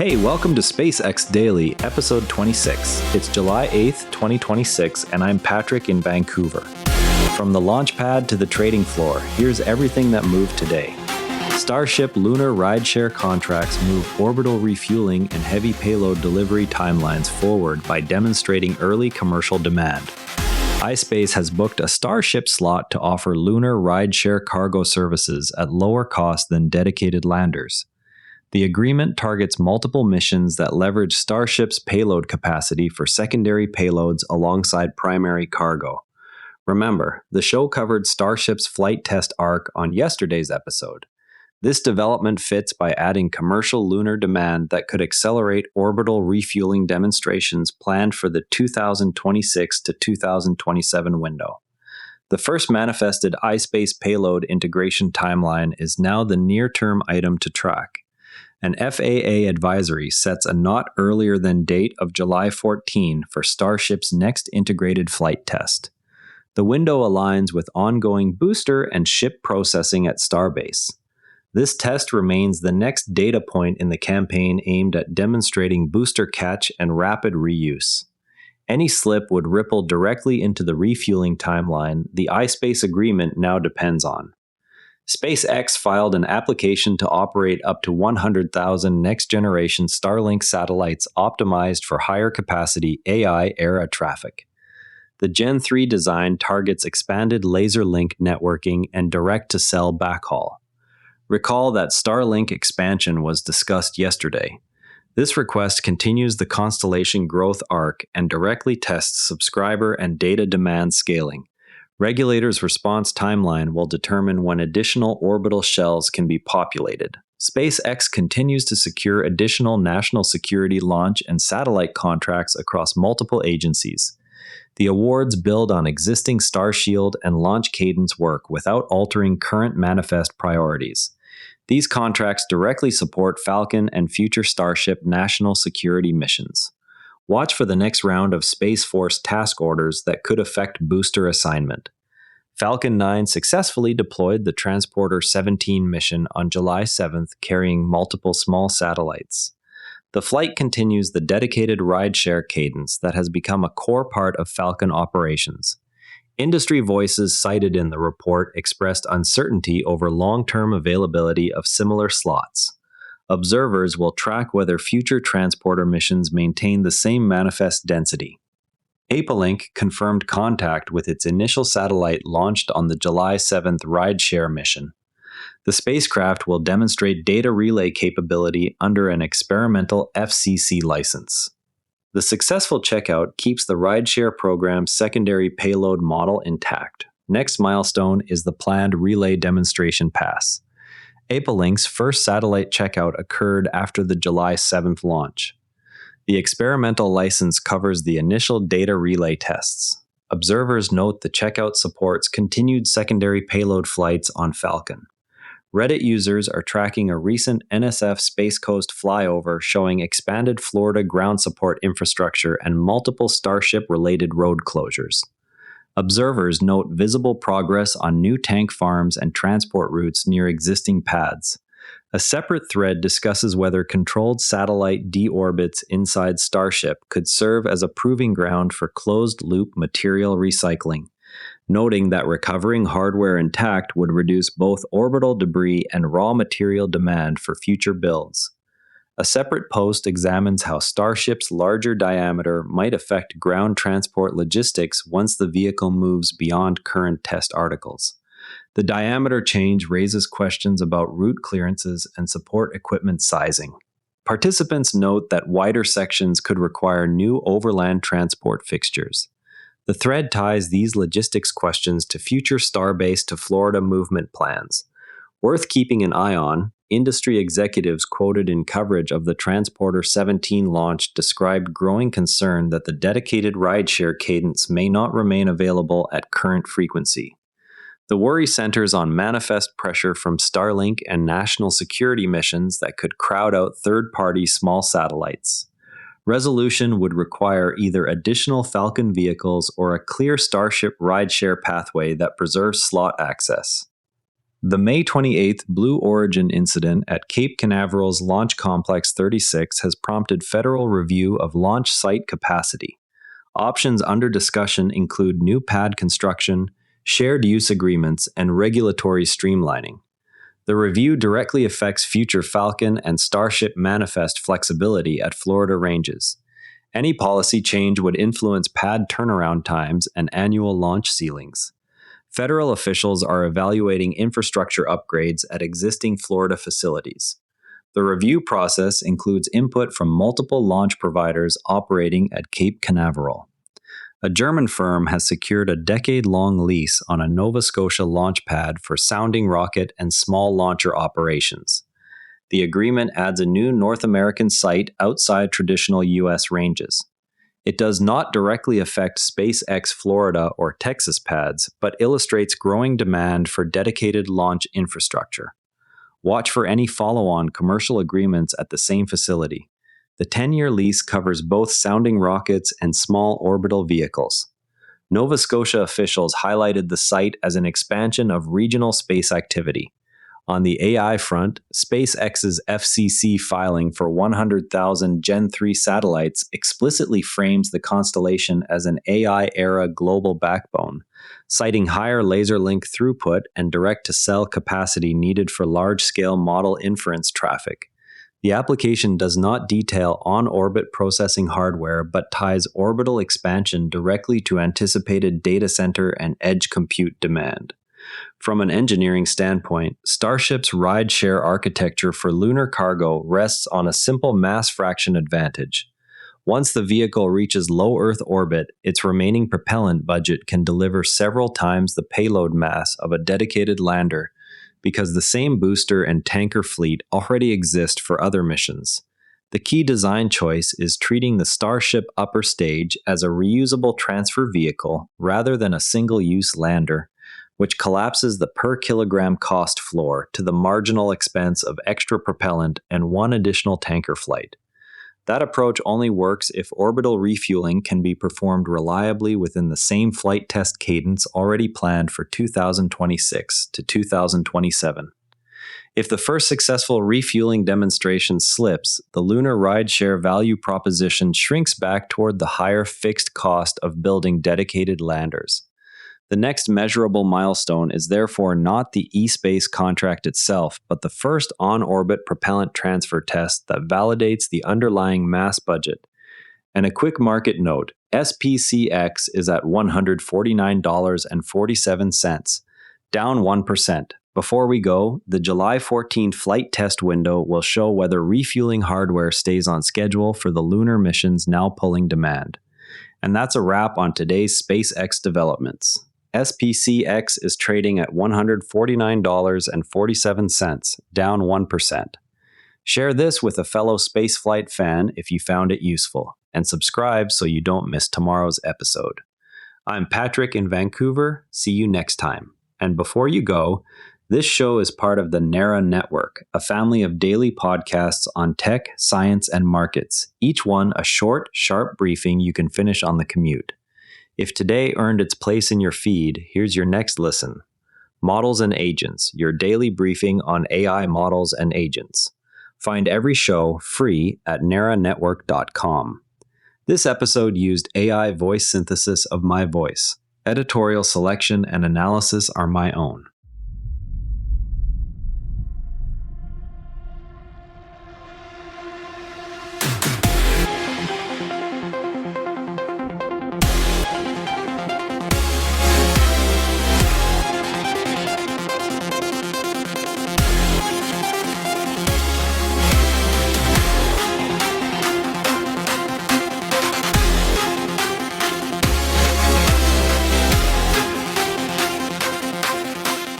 Hey, welcome to SpaceX Daily, episode 26. It's July 8th, 2026, and I'm Patrick in Vancouver. From the launch pad to the trading floor, here's everything that moved today. Starship lunar rideshare contracts move orbital refueling and heavy payload delivery timelines forward by demonstrating early commercial demand. ispace has booked a Starship slot to offer lunar rideshare cargo services at lower cost than dedicated landers. The agreement targets multiple missions that leverage Starship's payload capacity for secondary payloads alongside primary cargo. Remember, the show covered Starship's flight test arc on yesterday's episode. This development fits by adding commercial lunar demand that could accelerate orbital refueling demonstrations planned for the 2026 to 2027 window. The first manifested ispace payload integration timeline is now the near-term item to track. An FAA advisory sets a not earlier than date of July 14 for Starship's next integrated flight test. The window aligns with ongoing booster and ship processing at Starbase. This test remains the next data point in the campaign aimed at demonstrating booster catch and rapid reuse. Any slip would ripple directly into the refueling timeline the ispace agreement now depends on. SpaceX filed an application to operate up to 100,000 next-generation Starlink satellites optimized for higher-capacity AI-era traffic. The Gen 3 design targets expanded laser link networking and direct-to-cell backhaul. Recall that Starlink expansion was discussed yesterday. This request continues the constellation growth arc and directly tests subscriber and data demand scaling. Regulators' response timeline will determine when additional orbital shells can be populated. SpaceX continues to secure additional national security launch and satellite contracts across multiple agencies. The awards build on existing Starshield and launch cadence work without altering current manifest priorities. These contracts directly support Falcon and future Starship national security missions. Watch for the next round of Space Force task orders that could affect booster assignment. Falcon 9 successfully deployed the Transporter 17 mission on July 7th, carrying multiple small satellites. The flight continues the dedicated rideshare cadence that has become a core part of Falcon operations. Industry voices cited in the report expressed uncertainty over long-term availability of similar slots. Observers will track whether future transporter missions maintain the same manifest density. Apelink confirmed contact with its initial satellite launched on the July 7th rideshare mission. The spacecraft will demonstrate data relay capability under an experimental FCC license. The successful checkout keeps the rideshare program's secondary payload model intact. Next milestone is the planned relay demonstration pass. Apelink's first satellite checkout occurred after the July 7th launch. The experimental license covers the initial data relay tests. Observers note the checkout supports continued secondary payload flights on Falcon. Reddit users are tracking a recent NSF Space Coast flyover showing expanded Florida ground support infrastructure and multiple Starship-related road closures. Observers note visible progress on new tank farms and transport routes near existing pads. A separate thread discusses whether controlled satellite deorbits inside Starship could serve as a proving ground for closed-loop material recycling, noting that recovering hardware intact would reduce both orbital debris and raw material demand for future builds. A separate post examines how Starship's larger diameter might affect ground transport logistics once the vehicle moves beyond current test articles. The diameter change raises questions about route clearances and support equipment sizing. Participants note that wider sections could require new overland transport fixtures. The thread ties these logistics questions to future Starbase to Florida movement plans. Worth keeping an eye on, industry executives quoted in coverage of the Transporter 17 launch described growing concern that the dedicated rideshare cadence may not remain available at current frequency. The worry centers on manifest pressure from Starlink and national security missions that could crowd out third-party small satellites. Resolution would require either additional Falcon vehicles or a clear Starship rideshare pathway that preserves slot access. The May 28th Blue Origin incident at Cape Canaveral's Launch Complex 36 has prompted federal review of launch site capacity. Options under discussion include new pad construction, shared use agreements, and regulatory streamlining. The review directly affects future Falcon and Starship manifest flexibility at Florida ranges. Any policy change would influence pad turnaround times and annual launch ceilings. Federal officials are evaluating infrastructure upgrades at existing Florida facilities. The review process includes input from multiple launch providers operating at Cape Canaveral. A German firm has secured a decade-long lease on a Nova Scotia launch pad for sounding rocket and small launcher operations. The agreement adds a new North American site outside traditional U.S. ranges. It does not directly affect SpaceX Florida or Texas pads, but illustrates growing demand for dedicated launch infrastructure. Watch for any follow-on commercial agreements at the same facility. The 10-year lease covers both sounding rockets and small orbital vehicles. Nova Scotia officials highlighted the site as an expansion of regional space activity. On the AI front, SpaceX's FCC filing for 100,000 Gen 3 satellites explicitly frames the constellation as an AI-era global backbone, citing higher laser link throughput and direct-to-cell capacity needed for large-scale model inference traffic. The application does not detail on-orbit processing hardware but ties orbital expansion directly to anticipated data center and edge compute demand. From an engineering standpoint, Starship's ride-share architecture for lunar cargo rests on a simple mass fraction advantage. Once the vehicle reaches low Earth orbit, its remaining propellant budget can deliver several times the payload mass of a dedicated lander, because the same booster and tanker fleet already exist for other missions. The key design choice is treating the Starship upper stage as a reusable transfer vehicle rather than a single-use lander, which collapses the per-kilogram cost floor to the marginal expense of extra propellant and one additional tanker flight. That approach only works if orbital refueling can be performed reliably within the same flight test cadence already planned for 2026 to 2027. If the first successful refueling demonstration slips, the lunar rideshare value proposition shrinks back toward the higher fixed cost of building dedicated landers. The next measurable milestone is therefore not the ispace contract itself, but the first on-orbit propellant transfer test that validates the underlying mass budget. And a quick market note, SPCX is at $149.47, down 1%. Before we go, the July 14 flight test window will show whether refueling hardware stays on schedule for the lunar missions now pulling demand. And that's a wrap on today's SpaceX developments. SPCX is trading at $149.47, down 1%. Share this with a fellow spaceflight fan if you found it useful, and subscribe so you don't miss tomorrow's episode. I'm Patrick in Vancouver. See you next time. And before you go, this show is part of the NARA Network, a family of daily podcasts on tech, science, and markets, each one a short, sharp briefing you can finish on the commute. If today earned its place in your feed, here's your next listen. Models and Agents, your daily briefing on AI models and agents. Find every show free at naranetwork.com. This episode used AI voice synthesis of my voice. Editorial selection and analysis are my own.